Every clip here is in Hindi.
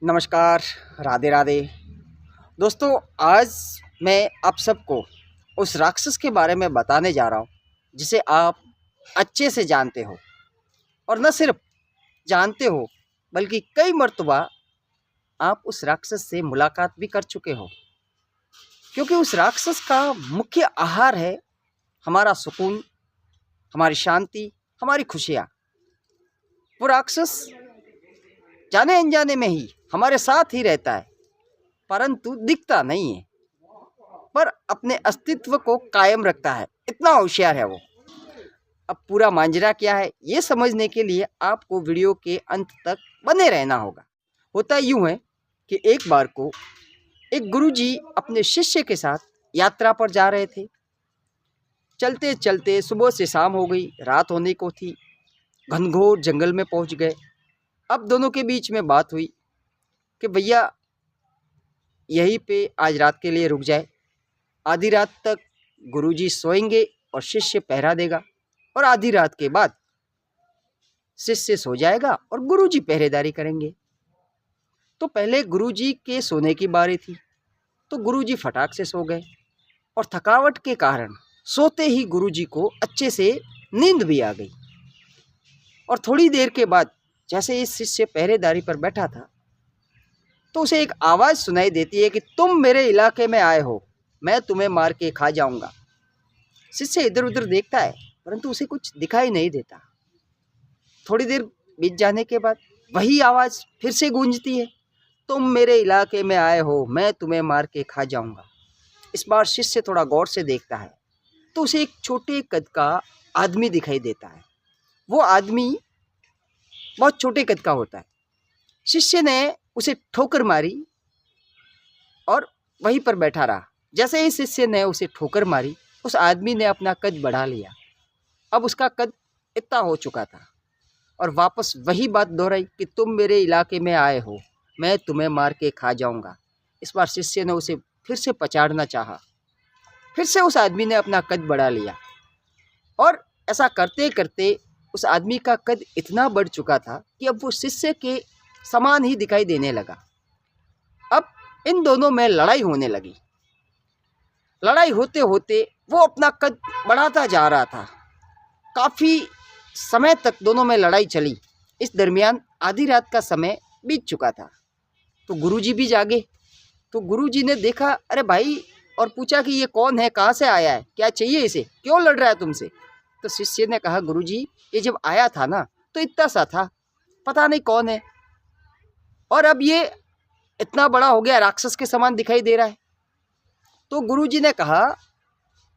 नमस्कार। राधे राधे। दोस्तों, आज मैं आप सबको उस राक्षस के बारे में बताने जा रहा हूँ जिसे आप अच्छे से जानते हो, और न सिर्फ जानते हो बल्कि कई मर्तबा आप उस राक्षस से मुलाकात भी कर चुके हो, क्योंकि उस राक्षस का मुख्य आहार है हमारा सुकून, हमारी शांति, हमारी खुशियाँ। वो राक्षस जाने अनजाने में ही हमारे साथ ही रहता है, परंतु दिखता नहीं है, पर अपने अस्तित्व को कायम रखता है। इतना होशियार है वो। अब पूरा मांजरा क्या है ये समझने के लिए आपको वीडियो के अंत तक बने रहना होगा। होता यूं है कि एक बार को एक गुरुजी अपने शिष्य के साथ यात्रा पर जा रहे थे। चलते चलते सुबह से शाम हो गई, रात होने को थी। घनघोर जंगल में पहुंच गए। अब दोनों के बीच में बात हुई कि भैया यहीं पे आज रात के लिए रुक जाए। आधी रात तक गुरुजी सोएंगे और शिष्य पहरा देगा, और आधी रात के बाद शिष्य सो जाएगा और गुरुजी पहरेदारी करेंगे। तो पहले गुरुजी के सोने की बारी थी, तो गुरुजी फटाक से सो गए, और थकावट के कारण सोते ही गुरुजी को अच्छे से नींद भी आ गई। और थोड़ी देर के बाद जैसे इस शिष्य पहरेदारी पर बैठा था, तो उसे एक आवाज़ सुनाई देती है कि तुम मेरे इलाके में आए हो, मैं तुम्हें मार के खा जाऊंगा। शिष्य इधर उधर देखता है, परंतु उसे कुछ दिखाई नहीं देता। थोड़ी देर बीत जाने के बाद वही आवाज़ फिर से गूंजती है, तुम मेरे इलाके में आए हो, मैं तुम्हें मार के खा जाऊंगा। इस बार शिष्य थोड़ा गौर से देखता है, तो उसे एक छोटे कद का आदमी दिखाई देता है। वो आदमी बहुत छोटे कद का होता है। शिष्य ने उसे ठोकर मारी और वहीं पर बैठा रहा। जैसे ही शिष्य ने उसे ठोकर मारी, उस आदमी ने अपना कद बढ़ा लिया। अब उसका कद इतना हो चुका था, और वापस वही बात दोहराई कि तुम मेरे इलाके में आए हो, मैं तुम्हें मार के खा जाऊंगा। इस बार शिष्य ने उसे फिर से पछाड़ना चाहा। फिर से उस आदमी ने अपना कद बढ़ा लिया, और ऐसा करते करते उस आदमी का कद इतना बढ़ चुका था कि अब वो शिष्य के समान ही दिखाई देने लगा। अब इन दोनों में लड़ाई होने लगी। लड़ाई होते होते वो अपना कद बढ़ाता जा रहा था। काफ़ी समय तक दोनों में लड़ाई चली। इस दरमियान आधी रात का समय बीत चुका था, तो गुरुजी भी जागे। तो गुरुजी ने देखा, अरे भाई, और पूछा कि ये कौन है, कहाँ से आया है, क्या चाहिए इसे, क्यों लड़ रहा है तुमसे। तो शिष्य ने कहा, गुरुजी ये जब आया था ना तो इतना सा था, पता नहीं कौन है, और अब ये इतना बड़ा हो गया, राक्षस के समान दिखाई दे रहा है। तो गुरुजी ने कहा,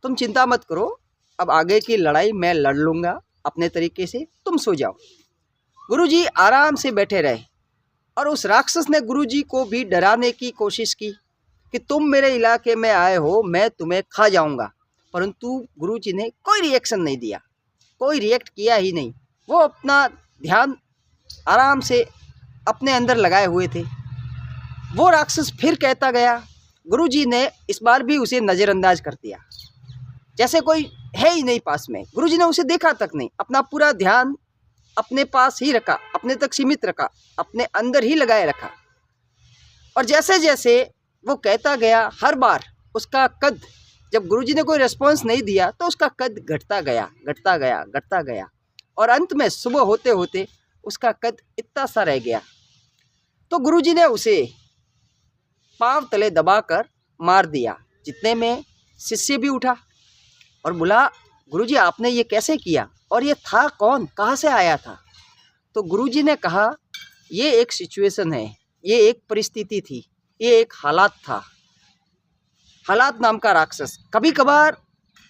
तुम चिंता मत करो, अब आगे की लड़ाई मैं लड़ लूँगा अपने तरीके से, तुम सो जाओ। गुरुजी आराम से बैठे रहे, और उस राक्षस ने गुरुजी को भी डराने की कोशिश की कि तुम मेरे इलाके में आए हो, मैं तुम्हें खा जाऊंगा। परंतु गुरुजी ने कोई रिएक्शन नहीं दिया, कोई रिएक्ट किया ही नहीं। वो अपना ध्यान आराम से अपने अंदर लगाए हुए थे। वो राक्षस फिर कहता गया। गुरुजी ने इस बार भी उसे नज़रअंदाज कर दिया, जैसे कोई है ही नहीं पास में। गुरुजी ने उसे देखा तक नहीं, अपना पूरा ध्यान अपने पास ही रखा, अपने तक सीमित रखा, अपने अंदर ही लगाए रखा। और जैसे जैसे वो कहता गया, हर बार उसका कद, जब गुरुजी ने कोई रिस्पॉन्स नहीं दिया तो उसका कद घटता गया, घटता गया, घटता गया, और अंत में सुबह होते होते उसका कद इतना सा रह गया। तो गुरुजी ने उसे पांव तले दबाकर मार दिया। जितने में शिष्य भी उठा और बोला, गुरुजी आपने ये कैसे किया, और ये था कौन, कहाँ से आया था। तो गुरुजी ने कहा, ये एक सिचुएशन है, ये एक परिस्थिति थी, ये एक हालात था। हालात नाम का राक्षस। कभी कभार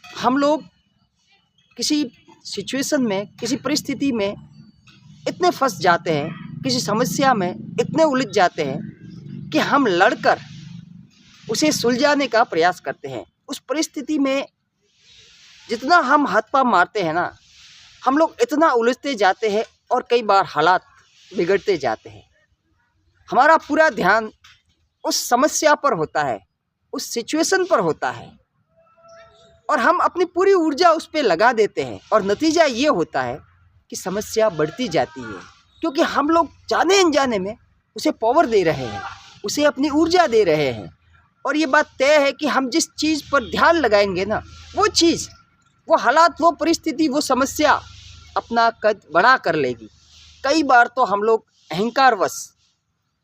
हम लोग किसी सिचुएशन में, किसी परिस्थिति में इतने फंस जाते हैं, किसी समस्या में इतने उलझ जाते हैं कि हम लड़कर उसे सुलझाने का प्रयास करते हैं। उस परिस्थिति में जितना हम हाथ पांव मारते हैं ना, हम लोग इतना उलझते जाते हैं, और कई बार हालात बिगड़ते जाते हैं। हमारा पूरा ध्यान उस समस्या पर होता है, उस सिचुएशन पर होता है, और हम अपनी पूरी ऊर्जा उस पर लगा देते हैं, और नतीजा ये होता है कि समस्या बढ़ती जाती है, क्योंकि हम लोग जाने अनजाने में उसे पावर दे रहे हैं, उसे अपनी ऊर्जा दे रहे हैं। और ये बात तय है कि हम जिस चीज़ पर ध्यान लगाएंगे ना, वो चीज़, वो हालात, वो परिस्थिति, वो समस्या अपना कद बड़ा कर लेगी। कई बार तो हम लोग अहंकारवश,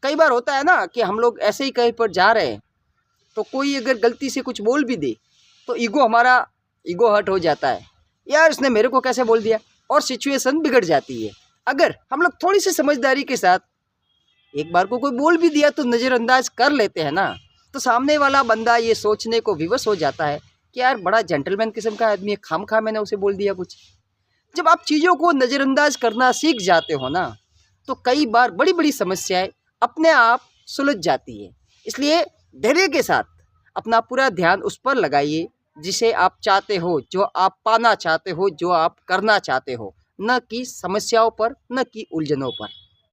कई बार होता है ना कि हम लोग ऐसे ही कहीं पर जा रहे हैं तो कोई अगर गलती से कुछ बोल भी दे तो ईगो हर्ट हो जाता है, यार उसने मेरे को कैसे बोल दिया, और सिचुएशन बिगड़ जाती है। अगर हम लोग थोड़ी सी समझदारी के साथ एक बार को कोई बोल भी दिया तो नज़रअंदाज कर लेते हैं ना, तो सामने वाला बंदा ये सोचने को विवश हो जाता है कि यार बड़ा जेंटलमैन किस्म का आदमी है, खामखा मैंने उसे बोल दिया कुछ। जब आप चीज़ों को नज़रअंदाज करना सीख जाते हो ना, तो कई बार बड़ी बड़ी समस्याएं अपने आप सुलझ जाती है। इसलिए धैर्य के साथ अपना पूरा ध्यान उस पर लगाइए जिसे आप चाहते हो, जो आप पाना चाहते हो, जो आप करना चाहते हो, न कि समस्याओं पर, न कि उलझनों पर।